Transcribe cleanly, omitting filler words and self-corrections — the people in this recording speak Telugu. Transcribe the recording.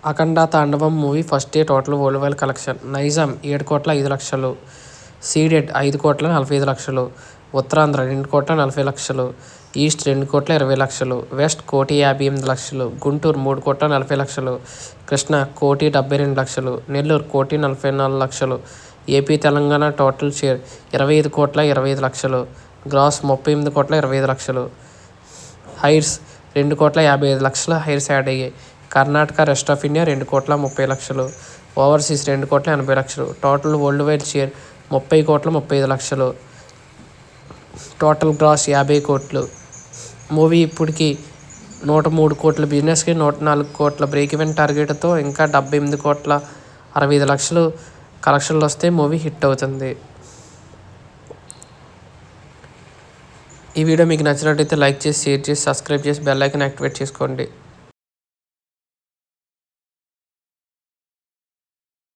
అఖండ Tandavam movie first day total world wide collection. Nizam 7,05,00,000, Ceded 5,45,00,000, Uttarandhra 2,40,00,000, east 2,20,00,000, west 1,58,00,000, Guntur 3,40,00,000, Krishna 1,72,00,000, Nellore 1,44,00,000. AP Telangana total share 25,25,00,000, gross 38,25,00,000, hires 2,55,00,000 hires add అయ్యాయి. Karnataka rest of India 2,30,00,000, overseas 2,80,00,000. Total world wide share 30,35,00,000, total gross 50 కోట్లు. మూవీ ఇప్పటికి 103 కోట్ల బిజినెస్కి 104 కోట్ల బ్రేక్ ఈవెన్ టార్గెట్తో ఇంకా 78,65,00,000 కలెక్షన్లు వస్తే మూవీ హిట్ అవుతుంది. ఈ వీడియో మీకు నచ్చినట్టయితే లైక్ చేసి, షేర్ చేసి, సబ్స్క్రైబ్ చేసి బెల్ ఐకాన్ యాక్టివేట్ చేసుకోండి.